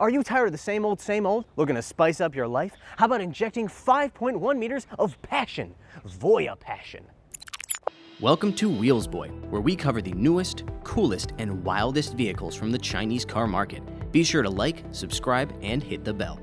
Are you tired of the same old, looking to spice up your life? How about injecting 5.1 meters of passion? Voyah Passion. Welcome to Wheels Boy, where we cover the newest, coolest, and wildest vehicles from the Chinese car market. Be sure to like, subscribe, and hit the bell.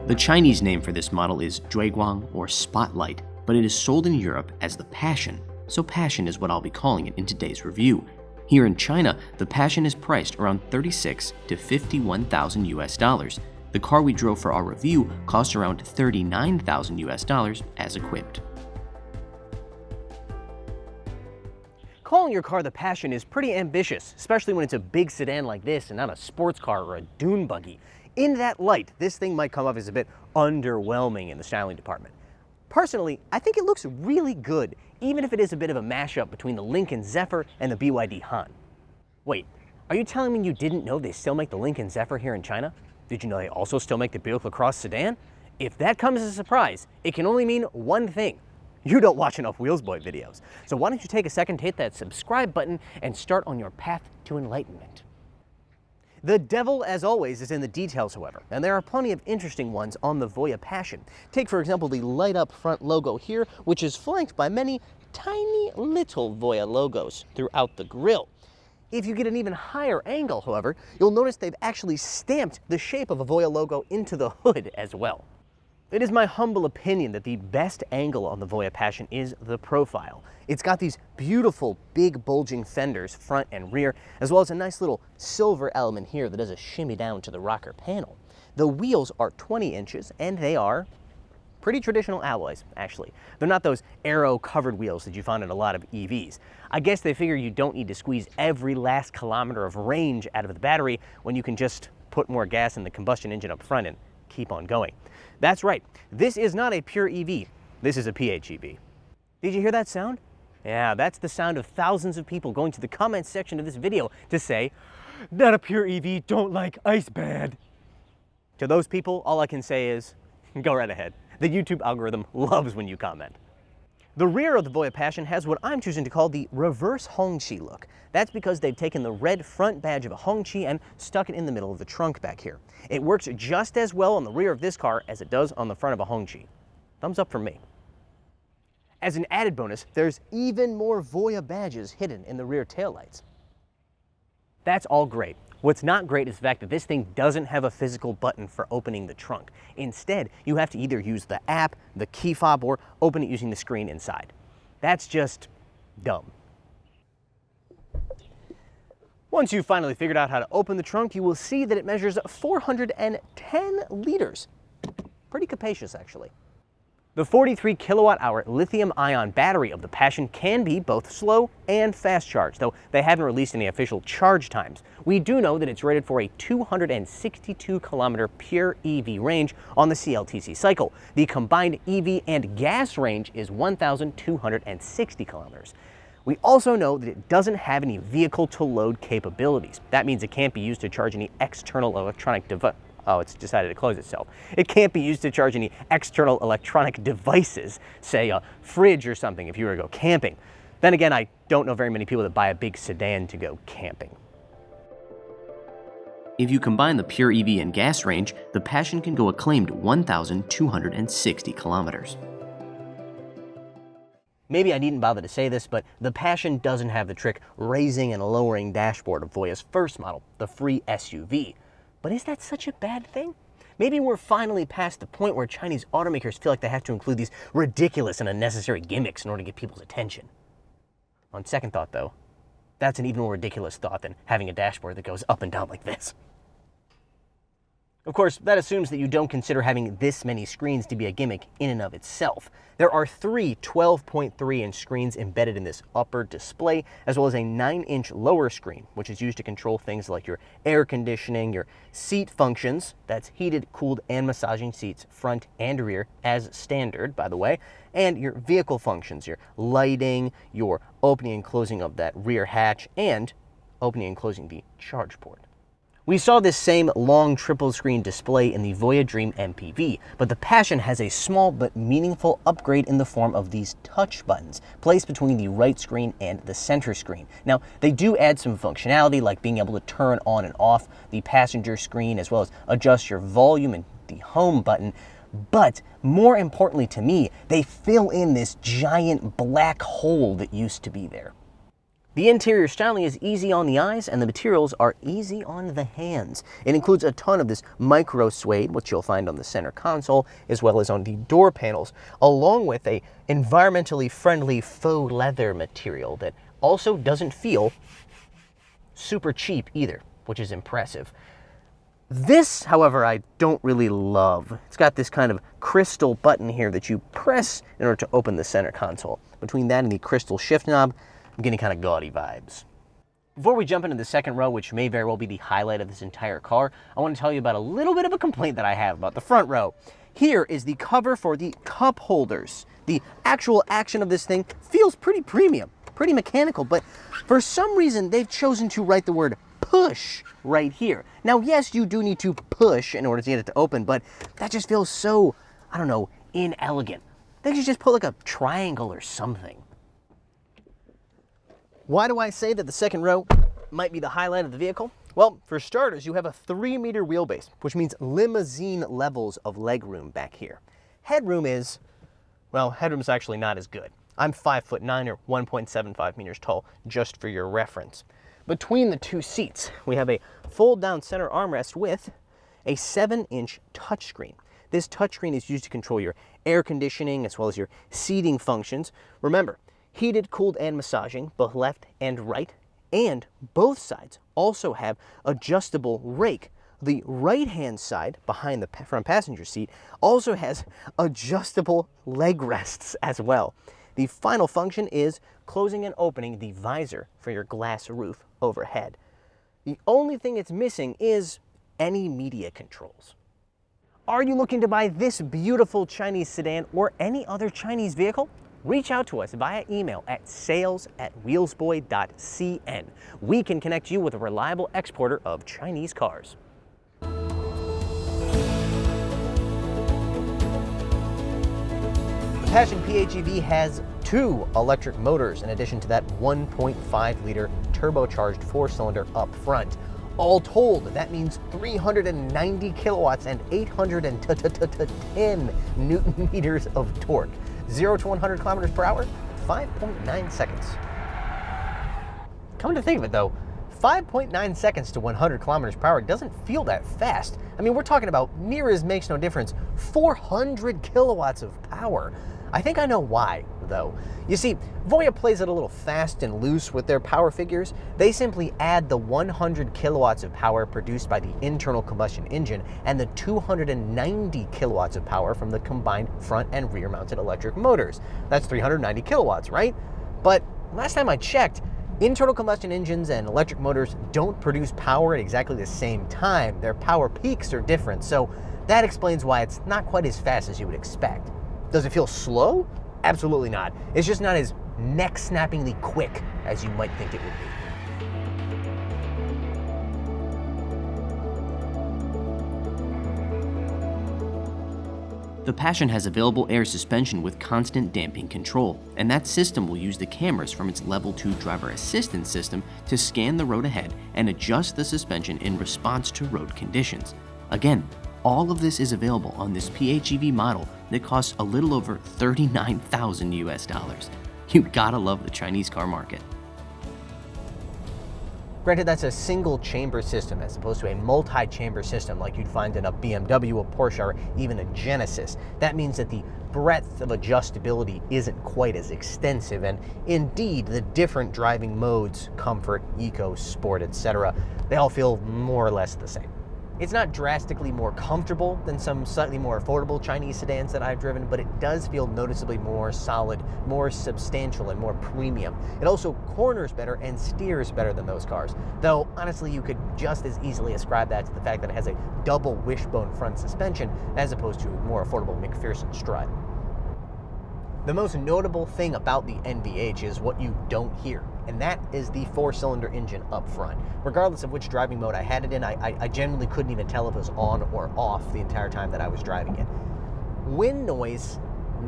The Chinese name for this model is Zhuiguang or Spotlight, but it is sold in Europe as the Passion, so Passion is what I'll be calling it in today's review. Here in China, the Passion is priced around 36 to 51,000 US dollars. The car we drove for our review cost around 39,000 US dollars as equipped. Calling your car the Passion is pretty ambitious, especially when it's a big sedan like this and not a sports car or a dune buggy. In that light, this thing might come off as a bit underwhelming in the styling department. Personally, I think it looks really good, even if it is a bit of a mashup between the Lincoln Zephyr and the BYD Han. Wait, are you telling me you didn't know they still make the Lincoln Zephyr here in China? Did you know they also still make the Buick LaCrosse sedan? If that comes as a surprise, it can only mean one thing. You don't watch enough Wheels Boy videos. So why don't you take a second to hit that subscribe button and start on your path to enlightenment. The devil, as always, is in the details, however, and there are plenty of interesting ones on the Voyah Passion. Take, for example, the light-up front logo here, which is flanked by many tiny little Voyah logos throughout the grille. If you get an even higher angle, however, you'll notice they've actually stamped the shape of a Voyah logo into the hood as well. It is my humble opinion that the best angle on the Voyah Passion is the profile. It's got these beautiful, big, bulging fenders, front and rear, as well as a nice little silver element here that does a shimmy down to the rocker panel. The wheels are 20 inches, and they are pretty traditional alloys, actually. They're not those aero-covered wheels that you find in a lot of EVs. I guess they figure you don't need to squeeze every last kilometer of range out of the battery when you can just put more gas in the combustion engine up front and keep on going. That's right, this is not a pure EV, this is a PHEV. Did you hear that sound? Yeah, that's the sound of thousands of people going to the comments section of this video to say, not a pure EV, don't like ice bad. To those people, all I can say is, go right ahead. The YouTube algorithm loves when you comment. The rear of the Voyah Passion has what I'm choosing to call the reverse Hongqi look. That's because they've taken the red front badge of a Hongqi and stuck it in the middle of the trunk back here. It works just as well on the rear of this car as it does on the front of a Hongqi. Thumbs up from me. As an added bonus, there's even more Voyah badges hidden in the rear taillights. That's all great. What's not great is the fact that this thing doesn't have a physical button for opening the trunk. Instead, you have to either use the app, the key fob, or open it using the screen inside. That's just dumb. Once you've finally figured out how to open the trunk, you will see that it measures 410 liters. Pretty capacious, actually. The 43 kilowatt-hour lithium-ion battery of the Passion can be both slow and fast charge, though they haven't released any official charge times. We do know that it's rated for a 262-kilometer pure EV range on the CLTC cycle. The combined EV and gas range is 1,260 kilometers. We also know that it doesn't have any vehicle-to-load capabilities. That means it can't be used to charge any external electronic device. Oh, it's decided to close itself. It can't be used to charge any external electronic devices, say a fridge or something if you were to go camping. Then again, I don't know very many people that buy a big sedan to go camping. If you combine the pure EV and gas range, the Passion can go a claimed 1,260 kilometers. Maybe I needn't bother to say this, but the Passion doesn't have the trick raising and lowering dashboard of Voyah's first model, the free SUV. But is that such a bad thing? Maybe we're finally past the point where Chinese automakers feel like they have to include these ridiculous and unnecessary gimmicks in order to get people's attention. On second thought, though, that's an even more ridiculous thought than having a dashboard that goes up and down like this. Of course, that assumes that you don't consider having this many screens to be a gimmick in and of itself. There are 3 12.3-inch screens embedded in this upper display, as well as a 9-inch lower screen, which is used to control things like your air conditioning, your seat functions, that's heated, cooled, and massaging seats front and rear, as standard, by the way, and your vehicle functions, your lighting, your opening and closing of that rear hatch, and opening and closing the charge port. We saw this same long triple screen display in the Voyah Dream MPV, but the Passion has a small but meaningful upgrade in the form of these touch buttons placed between the right screen and the center screen. Now, they do add some functionality like being able to turn on and off the passenger screen as well as adjust your volume and the home button, but more importantly to me, they fill in this giant black hole that used to be there. The interior styling is easy on the eyes and the materials are easy on the hands. It includes a ton of this micro suede, which you'll find on the center console, as well as on the door panels, along with a environmentally friendly faux leather material that also doesn't feel super cheap either, which is impressive. This, however, I don't really love. It's got this kind of crystal button here that you press in order to open the center console. Between that and the crystal shift knob, I'm getting kind of gaudy vibes. Before we jump into the second row, which may very well be the highlight of this entire car, I want to tell you about a little bit of a complaint that I have about the front row. Here is the cover for the cup holders. The actual action of this thing feels pretty premium, pretty mechanical, but for some reason they've chosen to write the word push right here. Now, yes, you do need to push in order to get it to open, but that just feels so, I don't know, inelegant. They should just put like a triangle or something. Why do I say that the second row might be the highlight of the vehicle? Well, for starters, you have a 3-meter wheelbase, which means limousine levels of legroom back here. Headroom is, well, headroom's actually not as good. I'm 5'9" or 1.75 meters tall, just for your reference. Between the two seats, we have a fold-down center armrest with a 7-inch touchscreen. This touchscreen is used to control your air conditioning as well as your seating functions. Remember, heated, cooled, and massaging, both left and right, and both sides also have adjustable rake. The right-hand side, behind the front passenger seat, also has adjustable leg rests as well. The final function is closing and opening the visor for your glass roof overhead. The only thing it's missing is any media controls. Are you looking to buy this beautiful Chinese sedan or any other Chinese vehicle? Reach out to us via email at sales@wheelsboy.cn. We can connect you with a reliable exporter of Chinese cars. The Passion PHEV has 2 electric motors in addition to that 1.5-liter turbocharged 4-cylinder up front. All told, that means 390 kilowatts and 810 newton meters of torque. 0 to 100 kilometers per hour, 5.9 seconds. Come to think of it though, 5.9 seconds to 100 kilometers per hour doesn't feel that fast. I mean, we're talking about near as makes no difference, 400 kilowatts of power. I think I know why, though. You see, Voyah plays it a little fast and loose with their power figures. They simply add the 100 kilowatts of power produced by the internal combustion engine and the 290 kilowatts of power from the combined front and rear mounted electric motors. That's 390 kilowatts, right? But last time I checked, internal combustion engines and electric motors don't produce power at exactly the same time. Their power peaks are different, so that explains why it's not quite as fast as you would expect. Does it feel slow? Absolutely not. It's just not as neck-snappingly quick as you might think it would be. The Passion has available air suspension with constant damping control, and that system will use the cameras from its Level 2 driver assistance system to scan the road ahead and adjust the suspension in response to road conditions. Again, all of this is available on this PHEV model that costs a little over $39,000 US. You gotta love the Chinese car market. Granted, that's a single chamber system as opposed to a multi-chamber system like you'd find in a BMW, a Porsche, or even a Genesis. That means that the breadth of adjustability isn't quite as extensive, and indeed the different driving modes, comfort, eco, sport, etc., they all feel more or less the same. It's not drastically more comfortable than some slightly more affordable Chinese sedans that I've driven, but it does feel noticeably more solid, more substantial, and more premium. It also corners better and steers better than those cars. Though, honestly, you could just as easily ascribe that to the fact that it has a double wishbone front suspension as opposed to a more affordable McPherson strut. The most notable thing about the NVH is what you don't hear, and that is the 4-cylinder engine up front. Regardless of which driving mode I had it in, I genuinely couldn't even tell if it was on or off the entire time that I was driving it. Wind noise,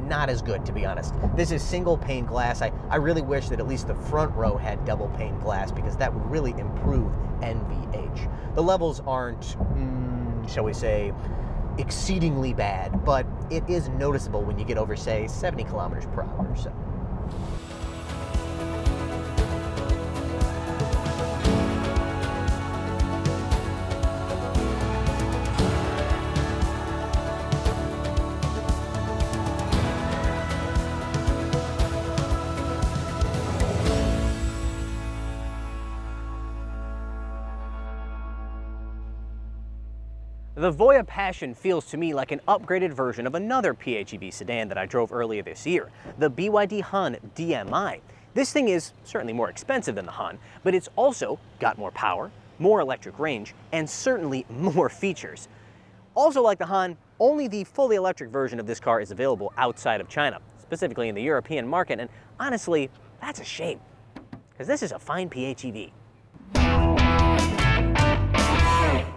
not as good, to be honest. This is single pane glass. I really wish that at least the front row had double pane glass, because that would really improve NVH. The levels aren't, shall we say, exceedingly bad, but it is noticeable when you get over, say, 70 kilometers per hour or so. The Voyah Passion feels to me like an upgraded version of another PHEV sedan that I drove earlier this year, the BYD Han DMI. This thing is certainly more expensive than the Han, but it's also got more power, more electric range, and certainly more features. Also like the Han, only the fully electric version of this car is available outside of China, specifically in the European market, and honestly, that's a shame, because this is a fine PHEV.